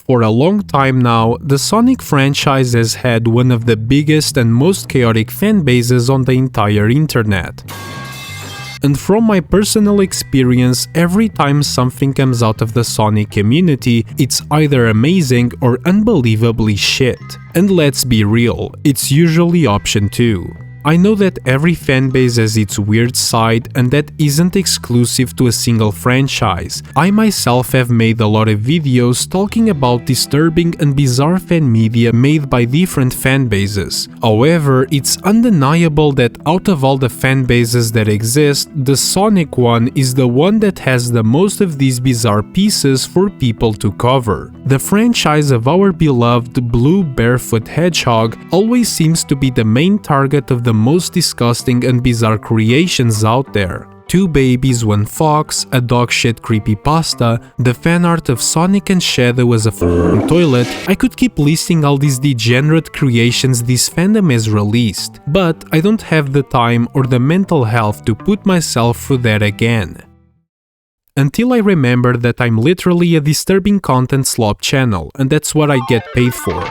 For a long time now, the Sonic franchise has had one of the biggest and most chaotic fanbases on the entire internet. And from my personal experience, every time something comes out of the Sonic community, it's either amazing or unbelievably shit. And let's be real, it's usually option 2. I know that every fanbase has its weird side, and that isn't exclusive to a single franchise. I myself have made a lot of videos talking about disturbing and bizarre fan media made by different fanbases. However, it's undeniable that out of all the fanbases that exist, the Sonic one is the one that has the most of these bizarre pieces for people to cover. The franchise of our beloved Blue Barefoot Hedgehog always seems to be the main target of the most disgusting and bizarre creations out there. 2 babies, 1 fox, a dog shit creepypasta, the fan art of Sonic and Shadow as a f***ing toilet. I could keep listing all these degenerate creations this fandom has released, but I don't have the time or the mental health to put myself through that again. Until I remember that I'm literally a disturbing content slop channel, and that's what I get paid for.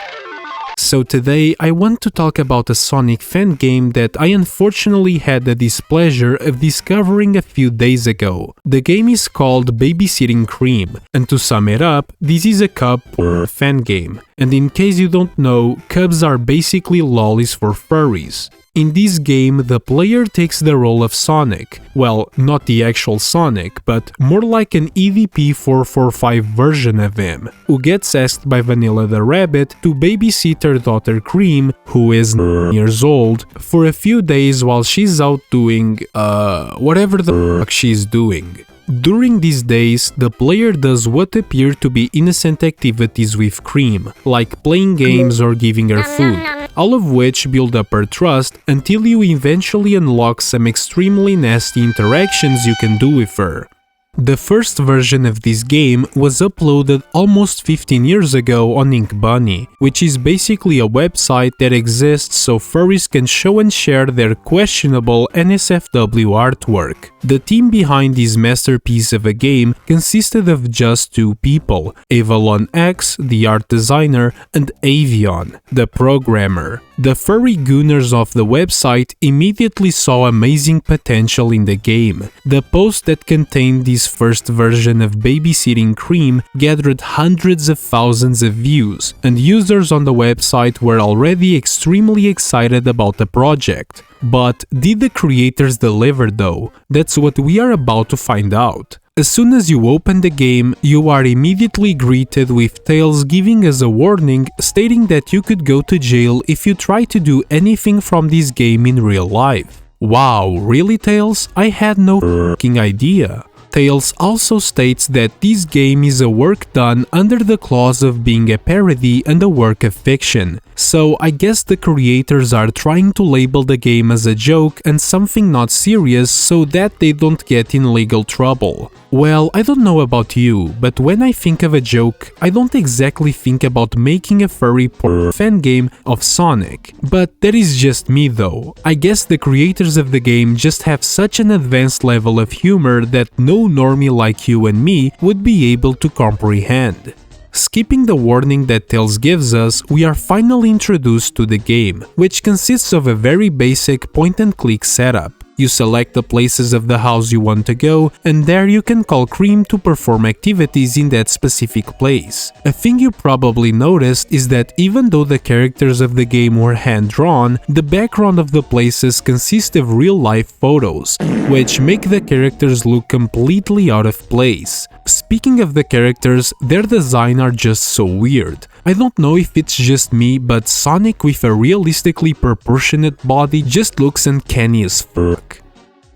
So today I want to talk about a Sonic fan game that I unfortunately had the displeasure of discovering a few days ago. The game is called Babysitting Cream, and to sum it up, this is a cub fan game. And in case you don't know, cubs are basically lollies for furries. In this game, the player takes the role of Sonic. Well, not the actual Sonic, but more like an EVP 445 version of him, who gets asked by Vanilla the Rabbit to babysit her daughter Cream, who is 9 years old, for a few days while she's out doing, whatever the fuck she's doing. During these days, the player does what appear to be innocent activities with Cream, like playing games or giving her food, all of which build up her trust until you eventually unlock some extremely nasty interactions you can do with her. The first version of this game was uploaded almost 15 years ago on Ink Bunny, which is basically a website that exists so furries can show and share their questionable NSFW artwork. The team behind this masterpiece of a game consisted of just 2 people, Avalon X, the art designer, and Avion, the programmer. The furry gooners of the website immediately saw amazing potential in the game. The post that contained this first version of Babysitting Cream gathered hundreds of thousands of views, and users on the website were already extremely excited about the project. But did the creators deliver though? That's what we are about to find out. As soon as you open the game, you are immediately greeted with Tails giving us a warning stating that you could go to jail if you try to do anything from this game in real life. Wow, really Tails? I had no f***ing idea. Tails also states that this game is a work done under the clause of being a parody and a work of fiction. So I guess the creators are trying to label the game as a joke and something not serious so that they don't get in legal trouble. Well, I don't know about you, but when I think of a joke, I don't exactly think about making a furry fan game of Sonic. But that is just me though. I guess the creators of the game just have such an advanced level of humor that no normie like you and me would be able to comprehend. Skipping the warning that Tails gives us, we are finally introduced to the game, which consists of a very basic point-and-click setup. You select the places of the house you want to go, and there you can call Cream to perform activities in that specific place. A thing you probably noticed is that even though the characters of the game were hand-drawn, the background of the places consist of real-life photos, which make the characters look completely out of place. Speaking of the characters, their design are just so weird. I don't know if it's just me, but Sonic with a realistically proportionate body just looks uncanny as fuck.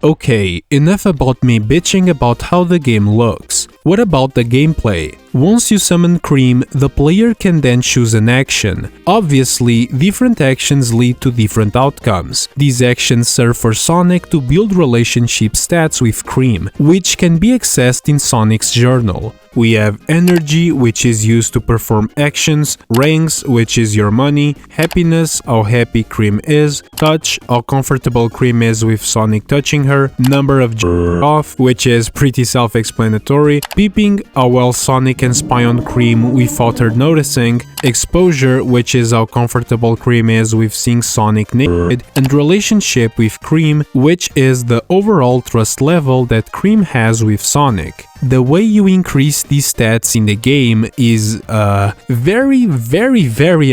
Okay, enough about me bitching about how the game looks. What about the gameplay? Once you summon Cream, the player can then choose an action. Obviously, different actions lead to different outcomes. These actions serve for Sonic to build relationship stats with Cream, which can be accessed in Sonic's journal. We have energy, which is used to perform actions, ranks, which is your money, happiness, how happy Cream is, touch, how comfortable Cream is with Sonic touching her, number of off, which is pretty self-explanatory, peeping, how well Sonic can spy on Cream without her noticing, exposure, which is how comfortable Cream is with seeing Sonic naked, and relationship with Cream, which is the overall trust level that Cream has with Sonic. The way you increase these stats in the game is very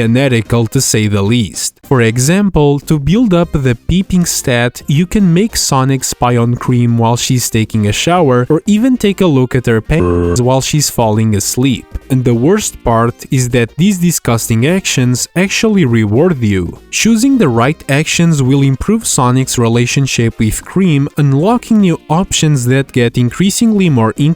unethical to say the least. For example, to build up the peeping stat, you can make Sonic spy on Cream while she's taking a shower, or even take a look at her pants while she's falling asleep. And the worst part is that these disgusting actions actually reward you. Choosing the right actions will improve Sonic's relationship with Cream, unlocking new options that get increasingly more intimate.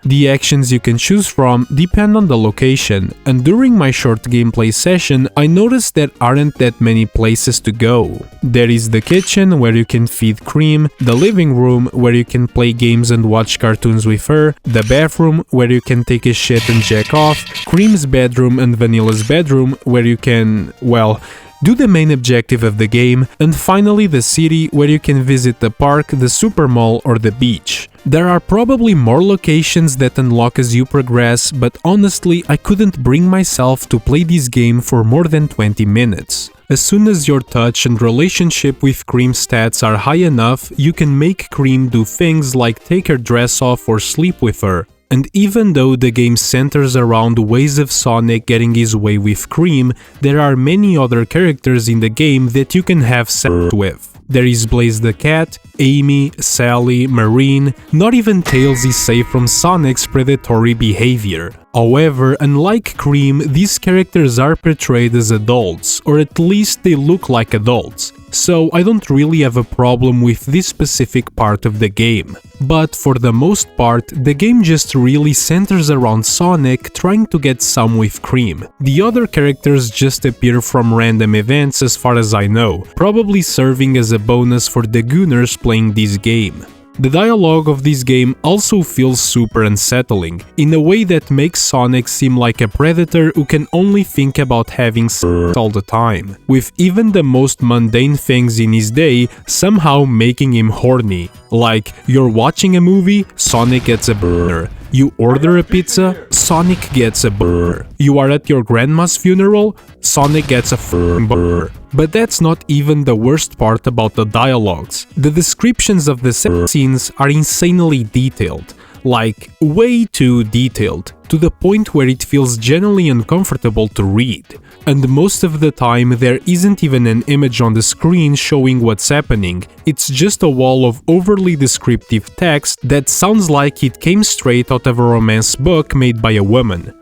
The actions you can choose from depend on the location, and during my short gameplay session, I noticed there aren't that many places to go. There is the kitchen, where you can feed Cream, the living room, where you can play games and watch cartoons with her, the bathroom, where you can take a shit and jack off, Cream's bedroom and Vanilla's bedroom, where you can, well, do the main objective of the game, and finally the city, where you can visit the park, the super mall or the beach. There are probably more locations that unlock as you progress, but honestly I couldn't bring myself to play this game for more than 20 minutes. As soon as your touch and relationship with Cream stats are high enough, you can make Cream do things like take her dress off or sleep with her. And even though the game centers around ways of Sonic getting his way with Cream, there are many other characters in the game that you can have sex with. There is Blaze the Cat, Amy, Sally, Marine, not even Tails is safe from Sonic's predatory behavior. However, unlike Cream, these characters are portrayed as adults, or at least they look like adults, so I don't really have a problem with this specific part of the game. But for the most part, the game just really centers around Sonic trying to get some with Cream. The other characters just appear from random events as far as I know, probably serving as a bonus for the gooners playing this game. The dialogue of this game also feels super unsettling, in a way that makes Sonic seem like a predator who can only think about having sex all the time, with even the most mundane things in his day somehow making him horny. Like, you're watching a movie, Sonic gets a boner. You order a pizza, Sonic gets a boner. You are at your grandma's funeral, Sonic gets a boner. But that's not even the worst part about the dialogues. The descriptions of the sex scenes are insanely detailed. Like, way too detailed, to the point where it feels genuinely uncomfortable to read. And most of the time there isn't even an image on the screen showing what's happening, it's just a wall of overly descriptive text that sounds like it came straight out of a romance book made by a woman.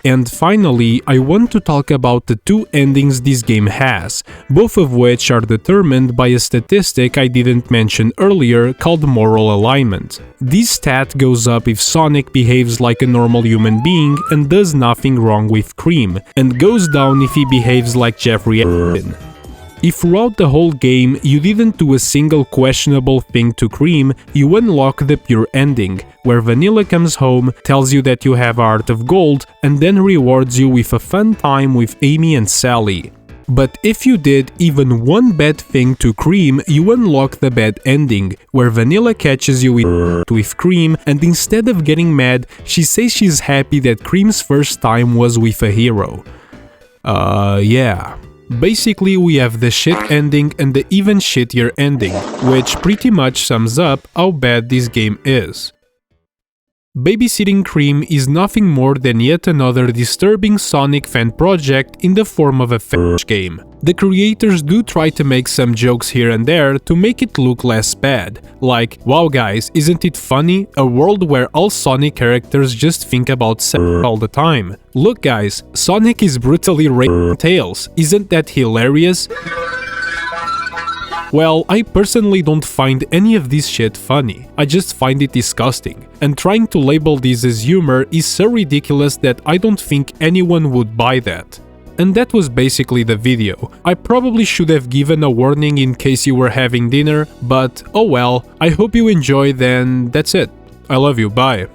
And finally, I want to talk about the two endings this game has, both of which are determined by a statistic I didn't mention earlier called moral alignment. This stat goes up if Sonic behaves like a normal human being and does nothing wrong with Cream, and goes down if he behaves like Jeffrey Epstein. If throughout the whole game you didn't do a single questionable thing to Cream, you unlock the pure ending, where Vanilla comes home, tells you that you have a heart of gold, and then rewards you with a fun time with Amy and Sally. But if you did even one bad thing to Cream, you unlock the bad ending, where Vanilla catches you with Cream, and instead of getting mad, she says she's happy that Cream's first time was with a hero. Yeah. Basically, we have the shit ending and the even shittier ending, which pretty much sums up how bad this game is. Babysitting Cream is nothing more than yet another disturbing Sonic fan project in the form of a fetch game. The creators do try to make some jokes here and there to make it look less bad, like, wow guys, isn't it funny? A world where all Sonic characters just think about sex all the time. Look guys, Sonic is brutally raping Tails, isn't that hilarious? Well, I personally don't find any of this shit funny, I just find it disgusting, and trying to label this as humor is so ridiculous that I don't think anyone would buy that. And that was basically the video. I probably should have given a warning in case you were having dinner, but oh well, I hope you enjoyed, and that's it. I love you, bye.